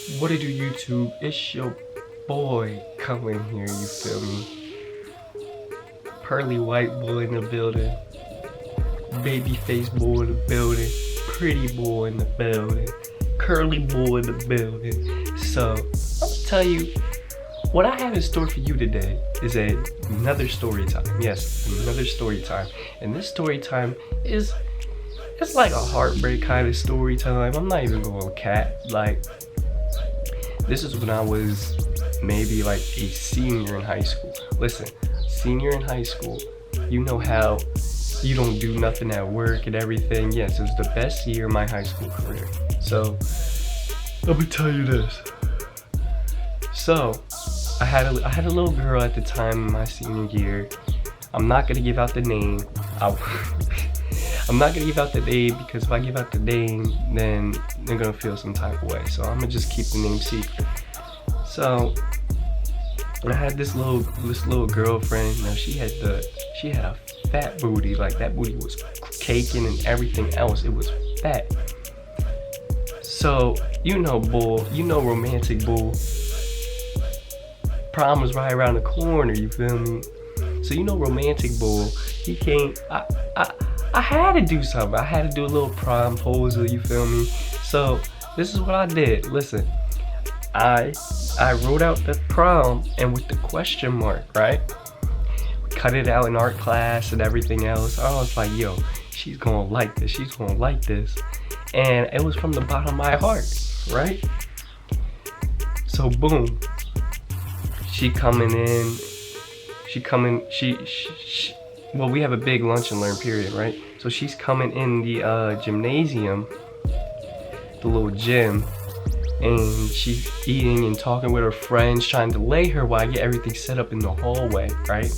What it do, YouTube? It's your boy Cullan here, you feel me? Pearly white boy in the building, baby face boy in the building, pretty boy in the building, curly boy in the building. So, I'm gonna tell you, what I have in store for you today is another story time. Yes, another story time. And this story time it's like a heartbreak kind of story time. I'm not even going cat. Like, this is when I was maybe like a senior in high school. Listen, senior in high school, you know how you don't do nothing at work and everything. Yes, it was the best year of my high school career. So, let me tell you this. So, I had a little girl at the time in my senior year. I'm not gonna give out the name. I'm not gonna give out the name because if I give out the name, then they're gonna feel some type of way. So I'm gonna just keep the name secret. So I had this little girlfriend. Now she had a fat booty. Like, that booty was caking and everything else. It was fat. So you know, romantic bull. Prom was right around the corner. You feel me? So you know, romantic bull. He can't. I had to do something. I had to do a little promposal, you feel me? So this is what I did. Listen, I wrote out the prom and with the question mark, right? We cut it out in art class and everything else. I was like, yo, she's gonna like this. She's gonna like this. And it was from the bottom of my heart, right? So boom, she coming in. Well, we have a big lunch and learn period, right? So she's coming in the gymnasium, the little gym, and she's eating and talking with her friends, trying to lay her while I get everything set up in the hallway, right?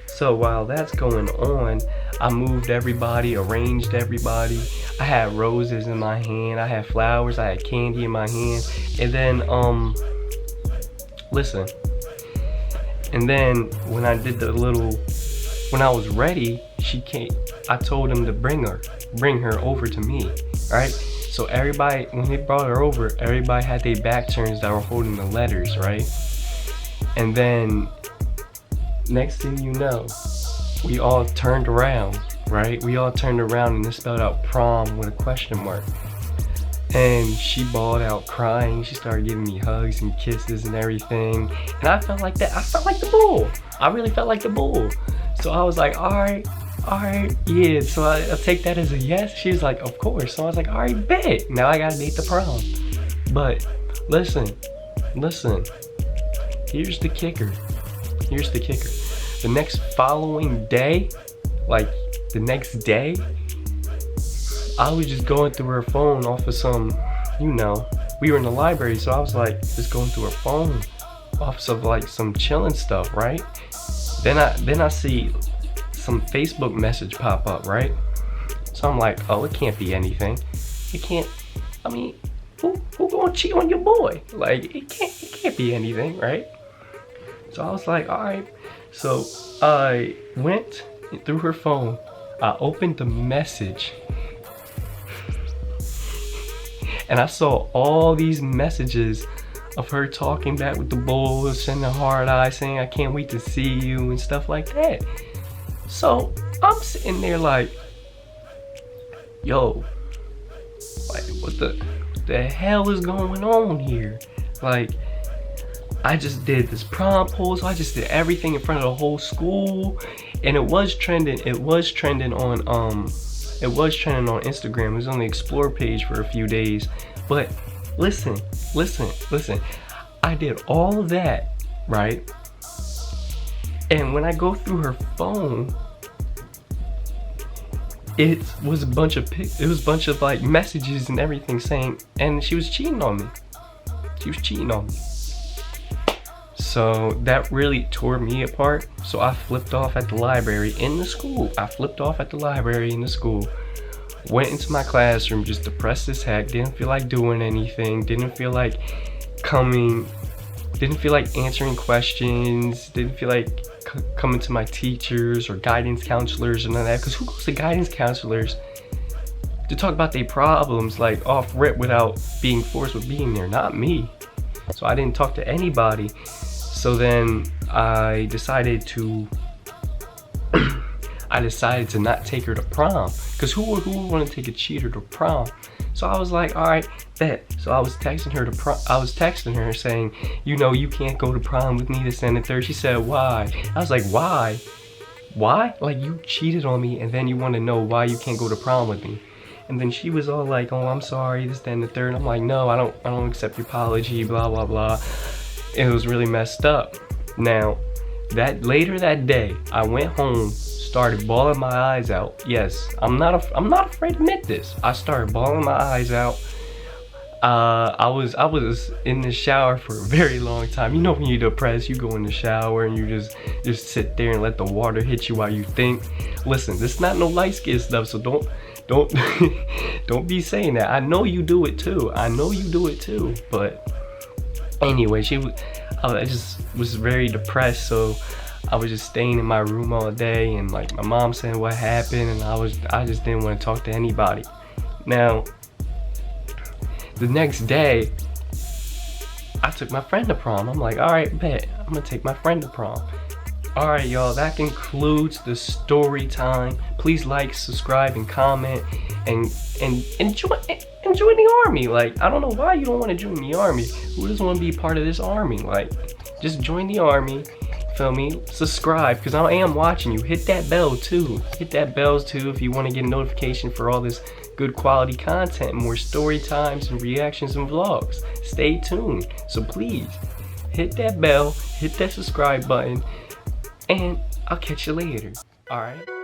So while that's going on, I moved everybody, arranged everybody. I had roses in my hand, I had flowers, I had candy in my hand, and then, listen. And then when I did when I was ready, she came. I told him to bring her over to me, right? So everybody, when they brought her over, everybody had their back turns that were holding the letters, right? And then next thing you know, we all turned around, right? We all turned around and it spelled out prom with a question mark. And she bawled out crying. She started giving me hugs and kisses and everything. And I felt like that. I felt like the bull. I really felt like the bull. So I was like, all right, yeah. So I take that as a yes. She was like, of course. So I was like, all right, bet. Now I gotta date the prom. But listen. Here's the kicker. The next following day, like the next day, I was just going through her phone off of some, we were in the library, so I was like just going through her phone off of like some chilling stuff, right? Then I see some Facebook message pop up, right? So I'm like, oh, it can't be anything. It can't. I mean, who gonna cheat on your boy? Like, it can't be anything, right? So I was like, all right. So I went through her phone. I opened the message. And I saw all these messages of her talking back with the bull, sending a hard eye, saying, I can't wait to see you, and stuff like that. So I'm sitting there like, yo, like, what the hell is going on here? Like, I just did this prom proposal, I just did everything in front of the whole school, and it was trending on Instagram. It was on the Explore page for a few days. But listen. I did all of that, right? And when I go through her phone, it was a bunch of like messages and everything saying, and she was cheating on me. So that really tore me apart. So I flipped off at the library in the school. Went into my classroom, just depressed as heck. Didn't feel like doing anything. Didn't feel like answering questions. Didn't feel like coming to my teachers or guidance counselors and all that. Because who goes to guidance counselors to talk about their problems like off rip without being forced with being there, not me. So I didn't talk to anybody. So then I decided to not take her to prom, because who would want to take a cheater to prom? So I was like, all right, bet. So I was texting her saying, you know, you can't go to prom with me, this and the third. She said, why? I was like, why? Like, you cheated on me and then you want to know why you can't go to prom with me? And then she was all like, oh, I'm sorry, this, that, and the third. I'm like, no, I don't accept your apology, blah, blah, blah. It was really messed up. Now, later that day, I went home, started bawling my eyes out. Yes, I'm not afraid to admit this. I started bawling my eyes out. I was in the shower for a very long time. You know, when you're depressed, you go in the shower and you just sit there and let the water hit you while you think. Listen, this is not no light skin stuff, so don't don't be saying that. I know you do it too. But anyway, I just was very depressed, so I was just staying in my room all day, and like my mom saying what happened, and I just didn't want to talk to anybody. Now, the next day, I took my friend to prom. I'm like, all right, bet, I'm gonna take my friend to prom. All right, y'all, that concludes the story time. Please like, subscribe, and comment, and join the army. Like, I don't know why you don't want to join the army. Who doesn't want to be part of this army? Like, just join the army. Feel me? Subscribe, because I am watching you. Hit that bell too. If you want to get a notification for all this good quality content, more story times and reactions and vlogs. Stay tuned. So please hit that bell, hit that subscribe button, and I'll catch you later. All right.